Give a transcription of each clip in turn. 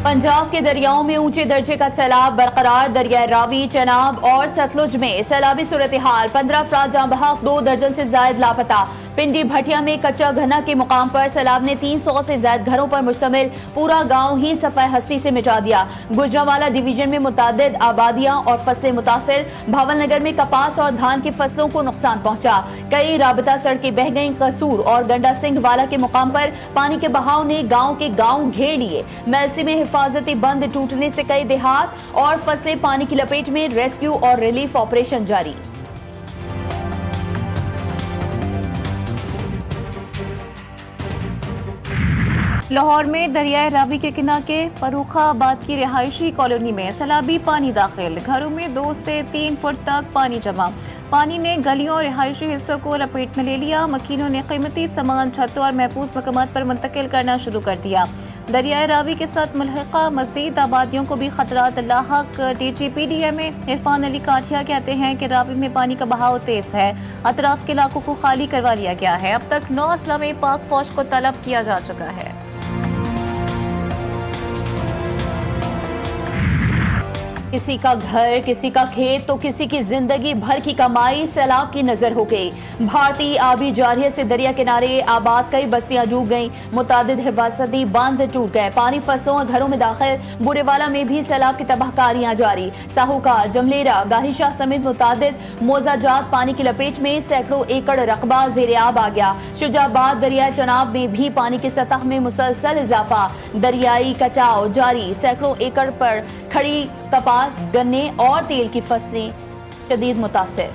पंजाब के दरियाओं में ऊंचे दर्जे का सैलाब बरकरार। दरियाए रावी, चनाब और सतलुज में सैलाबी सूरत हाल। 15 अफराद जाँ बहक, 2 दर्जन से जायद लापता। पिंडी भटिया में कच्चा घना के मुकाम पर सैलाब ने 300 से ज्यादा घरों पर मुश्तमिल पूरा गांव ही सफाई हस्ती से मिटा दिया। गुजरांवाला डिवीजन में मुतादिद आबादियां और फसलें मुतासर। भावल नगर में कपास और धान की फसलों को नुकसान पहुंचा। कई राबता सड़कें बह गईं। कसूर और गंडा सिंह वाला के मुकाम पर पानी के बहाव ने गाँव के गाँव घेर लिए। मेलसी में हिफाजती बंद टूटने से कई देहात और फसलें पानी की लपेट में। रेस्क्यू और रिलीफ ऑपरेशन जारी। लाहौर में दरियाए रावी के किनारे फरूखाबाद की रिहायशी कॉलोनी में सैलाबी पानी दाखिल। घरों में 2 से 3 फुट तक पानी जमा। पानी ने गलियों और रिहायशी हिस्सों को लपेट में ले लिया। मकीनों ने कीमती सामान छतों और महफूज मकामात पर मुंतकिल करना शुरू कर दिया। दरियाए रावी के साथ मुल्हिका मज़ीद आबादियों को भी खतरात लाहक। DGPDMA इरफान अली काठिया कहते हैं कि रावी में पानी का बहाव तेज है। अतराफ के इलाकों को खाली करवा लिया गया है। अब तक 9 अजला में पाक फौज को तलब किया जा चुका है। किसी का घर, किसी का खेत तो किसी की जिंदगी भर की कमाई सैलाब की नजर हो गई। भारतीय आबी जारिया से दरिया किनारे आबाद कई बस्तियां डूब गईं। मुतादिद हिफाजती बांध टूट गए। पानी फसलों और घरों में दाखिल। बुरेवाला में भी सैलाब की तबाहकारियां जारी। साहूकार, जमलेरा, गाहिशा समेत मुतादिद मोजाजात पानी की लपेट में। सैकड़ों एकड़ रकबा ज़ेरे-आब आ गया। शुजाबाद दरिया चनाब में भी पानी की सतह में मुसलसल इजाफा। दरियाई कटाव जारी। सैकड़ों एकड़ पर खड़ी कपास, गन्ने और तेल की फसलें शदीद मुतासिर।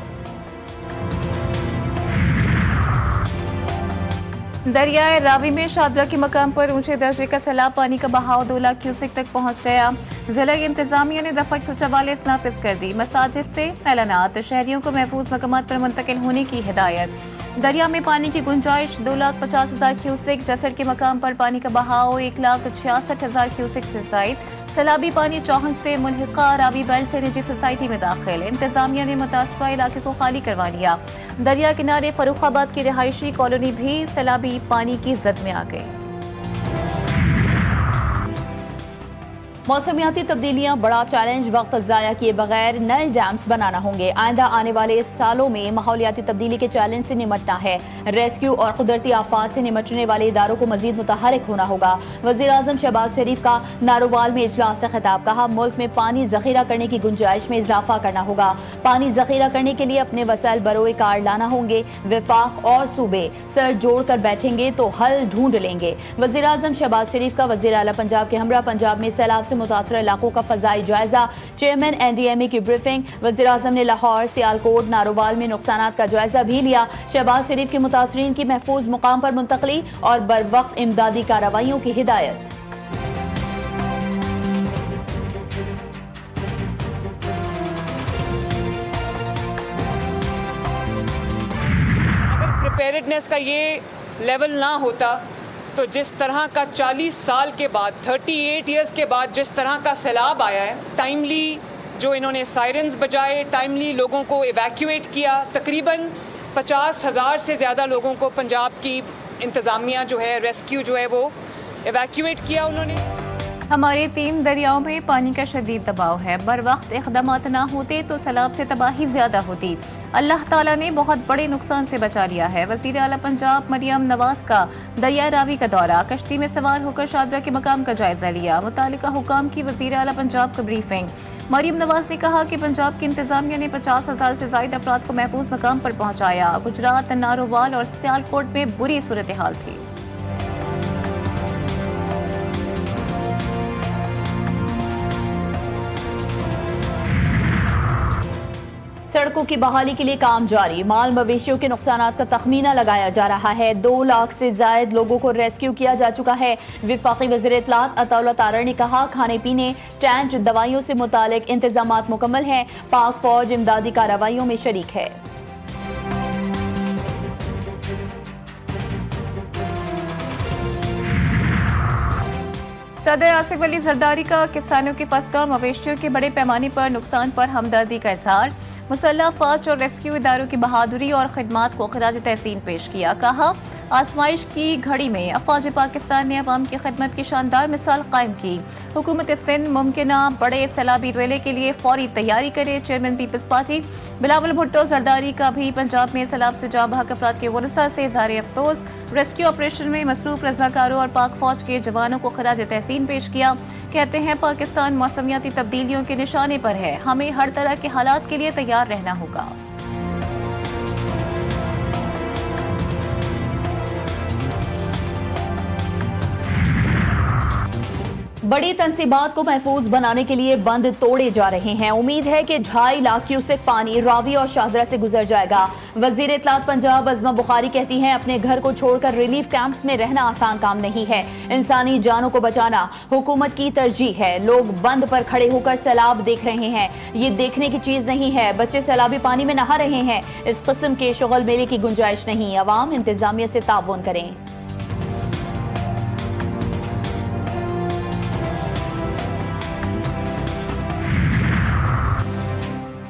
दरियाए रावी में शादरा के मकाम पर ऊंचे दर्जे का सैलाब पानी का बहाव 2 लाख क्यूसेक तक पहुंच गया। जिला इंतजामिया ने दफा 144 नाफिज कर दी। मसाजिद से ऐलानात। शहरियों को महफूज मकामात पर मुंतकिल होने की हिदायत। दरिया में पानी की गुंजाइश 2,50,000 क्यूसेक। जसर के मकाम पर पानी का बहाव 1,66,000 क्यूसेक से जायद। सैलाबी पानी चौहन से मुल्हिका रावी बेल्ट से निजी सोसाइटी में दाखिल। इंतजामिया ने मुतासरा इलाके को खाली करवा लिया। दरिया किनारे फरूखाबाद की रिहायशी कॉलोनी भी सैलाबी पानी की जद में आ गई। मौसमियाती तब्दीलियां बड़ा चैलेंज। वक्त ज़ाया किए बगैर नए डैम्स बनाना होंगे। आइंदा आने वाले सालों में माहौलियाती तब्दीली के चैलेंज से निमटना है। रेस्क्यू और कुदरती आफात से निमटने वाले इदारों को मजीद मुतहरिक होना होगा। वज़ीर आज़म शहबाज शरीफ का नारोवाल में इजलास से खिताब। कहा, मुल्क में पानी जखीरा करने की गुंजाइश में इजाफा करना होगा। पानी जखीरा करने के लिए अपने वसाइल बरोए कार लाना होंगे। वफाक और सूबे सर जोड़ कर बैठेंगे तो हल ढूंढ लेंगे। वज़ीर आज़म शहबाज शरीफ का वज़ीर आला पंजाब के हमरा पंजाब में सैलाब से मुतासर इलाकों का फजाई जायजा। चेयरमैन NDMA की ब्रीफिंग। वज़ीर आज़म ने लाहौर, सियालकोट, नारोवाल में नुकसानात का जायजा भी लिया। शहबाज शरीफ के मुतासरीन की महफूज मुकाम पर मुंतकली और बर वक्त इमदादी कार्रवाइयों की हिदायत। अगर प्रिपेयर्डनेस का ये लेवल ना होता तो जिस तरह का 40 साल के बाद, 38 इयर्स के बाद जिस तरह का सैलाब आया है, टाइमली जो इन्होंने सायरन्स बजाए, टाइमली लोगों को इवैक्यूएट किया। तकरीबन 50,000 से ज़्यादा लोगों को पंजाब की इंतज़ामिया जो है, रेस्क्यू जो है वो इवैक्यूएट किया उन्होंने। हमारे 3 दरियाओं में पानी का शदीद दबाव है। बर वक्त इक़दामात ना होते तो सैलाब से तबाही ज़्यादा होती। अल्लाह ताला ने बहुत बड़े नुकसान से बचा लिया है। वज़ीर आला पंजाब मरियम नवाज का दरिया रावी का दौरा। कश्ती में सवार होकर शादरा के मकाम का जायजा लिया। मुतालिका हुकाम की वज़ीर आला पंजाब को ब्रीफिंग। मरियम नवाज ने कहा कि पंजाब की इंतजामिया ने 50,000 से ज़ायद अफराद को महफूज मकाम पर पहुँचाया। गुजरात, नारोवाल और सियालकोट में बुरी सूरत हाल थी। सड़कों की बहाली के लिए काम जारी। माल मवेशियों के नुकसानात का तखमीना लगाया जा रहा है। 2 लाख से जायद लोगों को रेस्क्यू किया जा चुका है। विफाकी वज़ीर इत्तलात अताउल्लाह तारड़ ने कहा, खाने पीने, टैंट, दवाइयों से मुतालिक इंतजामात मुकम्मल हैं। पाक फौज इमदादी कार्रवाइयों में शरीक है। सदर आसिफ अली जरदारी का किसानों की फसलों और मवेशियों के बड़े पैमाने पर नुकसान पर हमदर्दी का इज़हार। मुसल्लह फौज और रेस्क्यू इदारों की बहादुरी और खिदमात को खिराज तहसीन पेश किया। कहा, आजमाइश की घड़ी में अफवाज पाकिस्तान ने अवाम की खिदमत की शानदार मिसाल कायम की। हुकूमत सिंध मुमकिन बड़े सैलाबी रेले के लिए फौरी तैयारी करे। चेयरमैन पीपल्स पार्टी बिलावल भुट्टो जरदारी का भी पंजाब में सैलाब से जाँ बहक अफराद के वरसा से इज़हार अफसोस। रेस्क्यू ऑपरेशन में मसरूफ रजाकारों और पाक फौज के जवानों को खराज तहसीन पेश किया। कहते हैं पाकिस्तान मौसमियाती तब्दीलियों के निशाने पर है, हमें हर तरह के हालात के लिए तैयार रहना होगा। बड़ी तनसीबात को महफूज बनाने के लिए बंद तोड़े जा रहे हैं। उम्मीद है कि 2.5 लाख क्यूसेक पानी रावी और शाहदरा से गुजर जाएगा। वजीर इत्तलात पंजाब अज़मा बुखारी कहती हैं अपने घर को छोड़कर रिलीफ कैंप्स में रहना आसान काम नहीं है। इंसानी जानों को बचाना हुकूमत की तरजीह है। लोग बंद पर खड़े होकर सैलाब देख रहे हैं, ये देखने की चीज नहीं है। बच्चे सैलाबी पानी में नहा रहे हैं। इस किस्म के शुगल मेले की गुंजाइश नहीं। अवाम इंतजामिया से ताउन करें।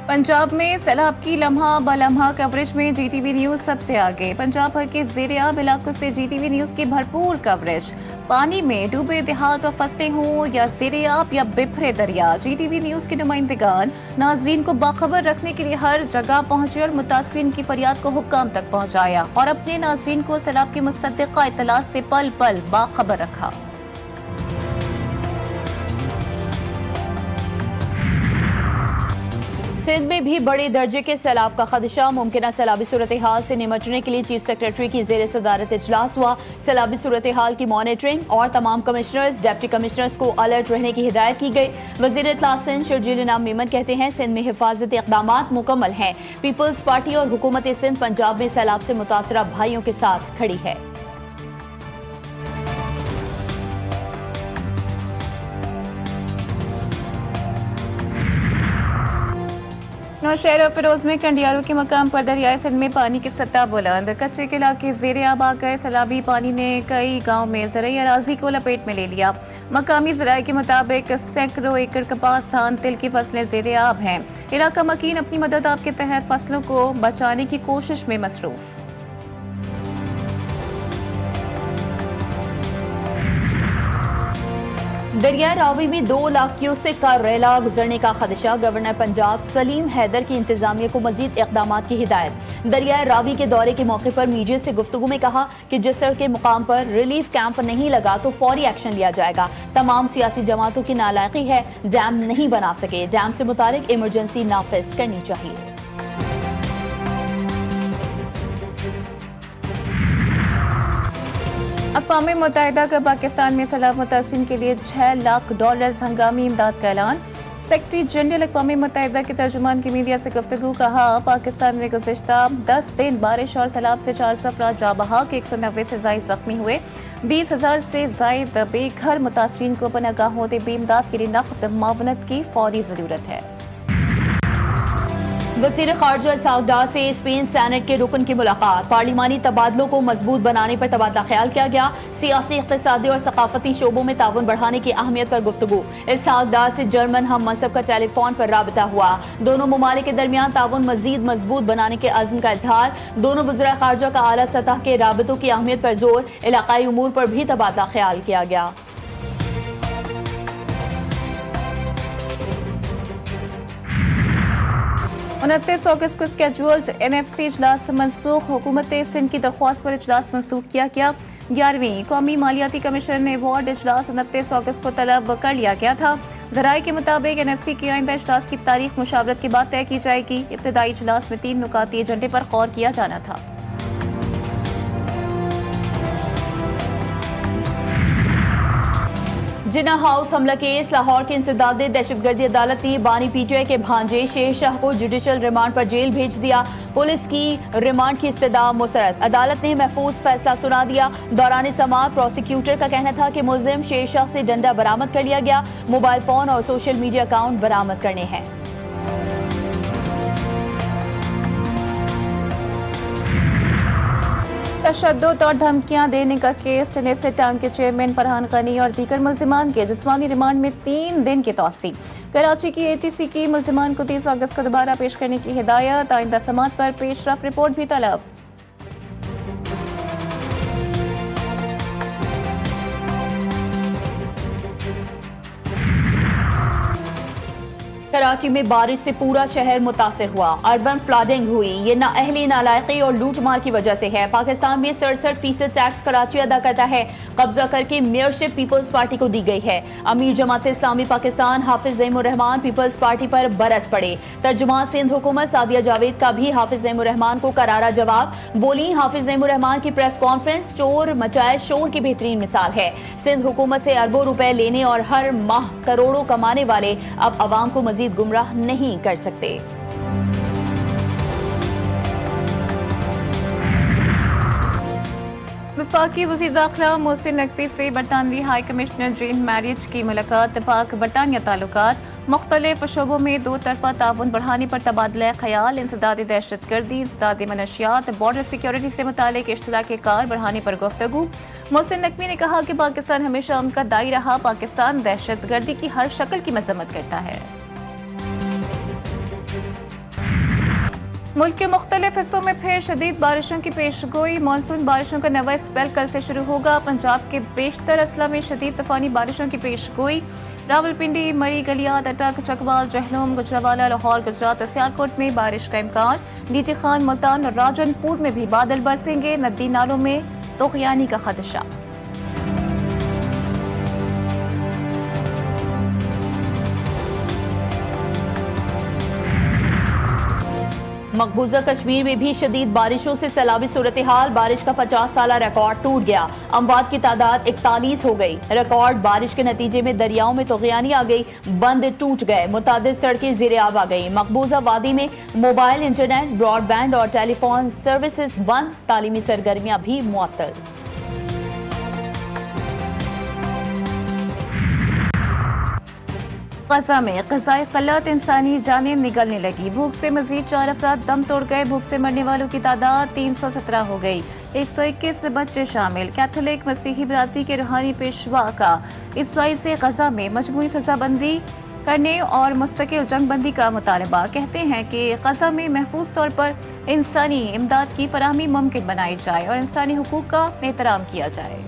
पंजाब में सैलाब की लम्हा ब लम्हा कवरेज में जीटीवी न्यूज सबसे आगे। पंजाब भर के ज़ेर-ए-आब इलाकों से जीटीवी न्यूज की भरपूर कवरेज। पानी में डूबे देहात और फंसते हों या ज़ेर-ए-आब या बिफरे दरिया, जीटीवी न्यूज के नुमाइंदगान नाजरीन को बाखबर रखने के लिए हर जगह पहुंचे और मुतासरीन की फरियाद को हुक्काम तक पहुंचाया और अपने नाजरीन को सैलाब की मुसद्दिक़ा इत्तलात से पल पल बाखबर रखा। सिंध में भी बड़े दर्जे के सैलाब का खदशा। मुमकिन सैलाबी सूरत हाल से निमटने के लिए चीफ सेक्रेटरी की जेर सदारत इजलास हुआ। सैलाबी सूरत हाल की मॉनिटरिंग और तमाम कमिश्नर्स डिप्टी कमिश्नर्स को अलर्ट रहने की हिदायत की गई। वजीर इत्तलात सिंध शर्जील इनाम मीमन कहते हैं सिंध में हिफाजती इक़दामात मुकम्मल हैं। पीपल्स पार्टी और हुकूमत सिंध पंजाब में सैलाब से मुतासरा भाइयों के साथ खड़ी है। नौशहर और फिरोज में कंडियारों के मकाम पर दरियाए सिंध में पानी की सतह बुलंद। कच्चे के इलाके ज़ेर-ए-आब आ गए। सैलाबी पानी ने कई गांव में ज़रई अराजी को लपेट में ले लिया। मकामी ज़राए के मुताबिक सैकड़ों एकड़ कपास, धान, तिल की फसलें ज़ेर-ए-आब हैं। इलाका मकीन अपनी मदद आप के तहत फसलों को बचाने की कोशिश में मसरूफ। दरिया रावी में 2 लाख क्यूसेक का रेला गुजरने का खदशा। गवर्नर पंजाब सलीम हैदर की इंतजामिया को मजीद इक़दामात की हिदायत। दरिया रावी के दौरे के मौके पर मीडिया से गुफ्तगू में कहा कि जिस तरह के मुकाम पर रिलीफ कैंप नहीं लगा तो फौरी एक्शन लिया जाएगा। तमाम सियासी जमातों की नालायकी है, डैम नहीं बना सके। डैम से मुतालिक इमरजेंसी नाफिज करनी चाहिए। अक़वाम मुत्तहिदा का पाकिस्तान में सैलाब मुतासरीन के लिए $6 लाख हंगामी इमदाद का ऐलान। सेक्रेटरी जनरल अक़वाम मुत्तहिदा के तर्जुमान की मीडिया से गुफ्तगू। कहा पाकिस्तान में गुज़िश्ता 10 दिन बारिश और सैलाब से 400 अफराद जाँ बहक, 190 से ज़ायद ज़ख्मी हुए, 20,000 से ज़ायद बेघर मुतासरीन को पनागाहों से इमदाद के लिए नक़द मावनत की फौरी ज़रूरत है। वज़ीर ख़ारजा साउदार से स्पेन सेनेट के रुकन की मुलाकात। पार्लिमानी तबादलों को मजबूत बनाने पर तबादला ख्याल किया गया। सियासी, इक़्तिसादी और सकाफती शोबों में ताउन बढ़ाने की अहमियत पर गुफ्तगू। इस साउदार से जर्मन हम मनसब का टेलीफोन पर राबता हुआ। दोनों ममालिक के दरमियान ताउन मजीद मजबूत बनाने के अज़्म का इजहार। दोनों वज़ीर ख़ारजा का आला सतह के राबतों की अहमियत पर जोर। इलाकाई उमूर पर भी तबादला ख्याल किया गया। 29 अगस्त को स्केड्यूल्ड NFC इजलास मनसूख। हुकूमत सिंध की दरख्वास्त पर इजलास मनसूख किया गया। 11वीं कौमी मालियाती कमीशन अवार्ड इजलास 29 अगस्त को तलब कर लिया गया था। ज़राए के मुताबिक NFC की आइंदा इजलास की तारीख मुशावरत के बाद तय की जाएगी। इब्तदाई इजलास में 3 नुकाती एजेंडे पर गौर किया जाना था। जिन्ना हाउस हमला केस। लाहौर की इंसदादे दहशतगर्दी अदालत ने बानी PTI के भांजे शेर शाह को जुडिशल रिमांड पर जेल भेज दिया। पुलिस की रिमांड की इस्तदा मुस्तरद। अदालत ने महफूज फैसला सुना दिया। दौरान समाअत प्रोसिक्यूटर का कहना था कि मुलजिम शेर शाह से डंडा बरामद कर लिया गया। मोबाइल फोन और सोशल मीडिया अकाउंट बरामद करने हैं। तशद्दुद और धमकियां देने का केस। टेनेसी टाउन के चेयरमैन फरहान गनी और दीगर मुल्जिमान के जिस्मानी रिमांड में 3 दिन की तौसी। कराची की ATC की मुल्जिमान को 30 अगस्त को दोबारा पेश करने की हिदायत। आइंदा समाअत पर पेशरफ रिपोर्ट भी तलब। कराची में बारिश से पूरा शहर मुतासिर हुआ। अर्बन फ्लडिंग हुई। ये नाअहली, नालायकी और लूटमार की वजह से है। पाकिस्तान में 67% टैक्स कराची अदा करता है। कब्जा करके मेयरशिप पीपल्स पार्टी को दी गई है। अमीर जमात इस्लामी पाकिस्तान हाफिज ज़ैमुर रहमान पीपल्स पार्टी पर बरस पड़े। तर्जुमान सिंध हुकूमत सादिया जावेद का भी हाफिज ज़ैमुर रहमान को करारा जवाब। बोली, हाफिज ज़ैमुर रहमान की प्रेस कॉन्फ्रेंस चोर मचाए शोर की बेहतरीन मिसाल है। सिंध हुकूमत से अरबों रुपए लेने और हर माह करोड़ों कमाने वाले अब अवाम को मजीद गुमराह नहीं कर सकते। वफाकी वज़ीर दाखिला मोहसिन नकवी से बरतानवी हाई कमिश्नर जॉइंट मैरिज की मुलाकात। पाक बरतानिया ताल्लुकात मुख्तलिफ शोबों में दो तरफा ताउन बढ़ाने पर तबादला ख्याल। इंसदादी दहशत गर्दी, इंसदादी मनशियात, बॉर्डर सिक्योरिटी से मुतालिक इश्तराक कार बढ़ाने पर गुफ्तगू। मोहसिन नकवी ने कहा कि पाकिस्तान हमेशा उनका दाई रहा। पाकिस्तान दहशत गर्दी की हर शक्ल की मजम्मत करता है। मुल्क के मुख्तलिफ हिस्सों में फिर शदीद बारिशों की पेशगोई। मानसून बारिशों का नवा स्पेल कल से शुरू होगा। पंजाब के बेशतर अजला में शदीद तूफानी बारिशों की पेशगोई। रावलपिंडी, मरी, गलियात, अटक, चकवाल, जहलम, गुजरावाला, लाहौर, गुजरात, सियालकोट में बारिश का इम्कान। डीजी खान, मुल्तान और राजनपुर में भी बादल बरसेंगे। नदी नालों में तोगयानी का खदशा। मकबूजा कश्मीर में भी शदीद बारिशों से सैलाबी सूरत हाल। बारिश का 50 साला रिकॉर्ड टूट गया। अमवात की तादाद 41 हो गई। रिकॉर्ड बारिश के नतीजे में दरियाओं में तोगयानी आ गई। बंद टूट गए। मुतादिद सड़कें ज़ेरे आब आ गई। मकबूजा वादी में मोबाइल, इंटरनेट, ब्रॉडबैंड और टेलीफोन सर्विसेज बंद। तालीमी सरगर्मियां भी मुअत्तल। गजा में ग़िज़ाई क़िल्लत, इंसानी जानें निगलने लगी। भूख से मजीद 4 अफराद दम तोड़ गए। भूख से मरने वालों की तादाद 317 हो गई। 121 बच्चे शामिल। कैथोलिक मसीही बरादरी के रूहानी पेशवा का इसराइल से गजा में मजमूई सजाबंदी करने और मुस्तकिल जंगबंदी का मुतालबा। कहते हैं कि गजा में महफूज तौर पर इंसानी इमदाद की फराहमी मुमकिन बनाई जाए और इंसानी हुकूक का एहतराम किया जाए।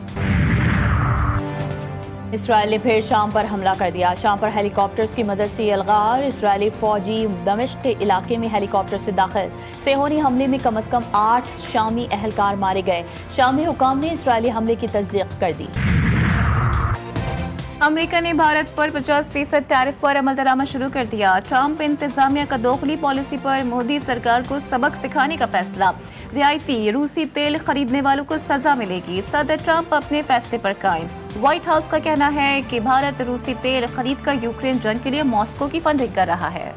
इसराइल ने फिर शाम पर हमला कर दिया। शाम पर हेलीकॉप्टर्स की मदद से यलगार। इसराइली फौजी दमिश्क के इलाके में हेलीकॉप्टर से दाखिल। सेहोनी हमले में कम अज कम 8 शामी अहलकार मारे गए। शामी हुकाम ने इसराइली हमले की तस्दीक कर दी। अमेरिका ने भारत पर 50% टैरिफ पर अमल दरामद शुरू कर दिया। ट्रंप इंतजामिया का दोगली पॉलिसी पर मोदी सरकार को सबक सिखाने का फैसला। रियायती रूसी तेल खरीदने वालों को सजा मिलेगी। सदर ट्रंप अपने फैसले पर कायम। व्हाइट हाउस का कहना है कि भारत रूसी तेल खरीद कर यूक्रेन जंग के लिए मॉस्को की फंडिंग कर रहा है।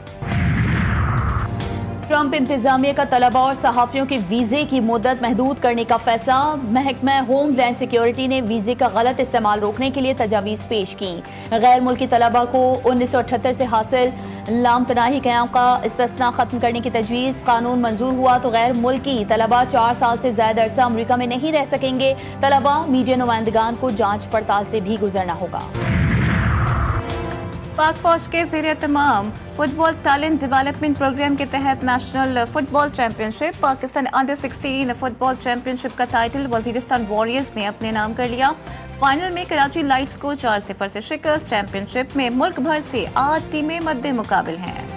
ट्रंप इंतजामिया का तलबा और सहाफियों के वीजे की मुद्दत महदूद करने का फैसला। महकमा होमलैंड सिक्योरिटी ने वीजे का गलत इस्तेमाल रोकने के लिए तजावीज़ पेश की। गैर मुल्की तलबा को 1978 से हासिल लामतनाही क़याम का इस्तिस्ना खत्म करने की तजवीज़। कानून मंजूर हुआ तो गैर मुल्की तलबा 4 साल से ज्यादा अरसा अमरीका में नहीं रह सकेंगे। तलबा मीडिया नुमाइंदगान को जांच पड़ताल से भी गुजरना होगा। पाक फौज के ज़ेरे तमाम फुटबॉल टैलेंट डेवलपमेंट प्रोग्राम के तहत national football championship Pakistan under 16 football championship का टाइटल वजीरिस्तान वॉरियर्स ने अपने नाम कर लिया। फाइनल में कराची लाइट्स को 4-0 से शिकस्त। चैंपियनशिप में मुल्क भर से 8 टीमें मद्दे मुकाबिल हैं।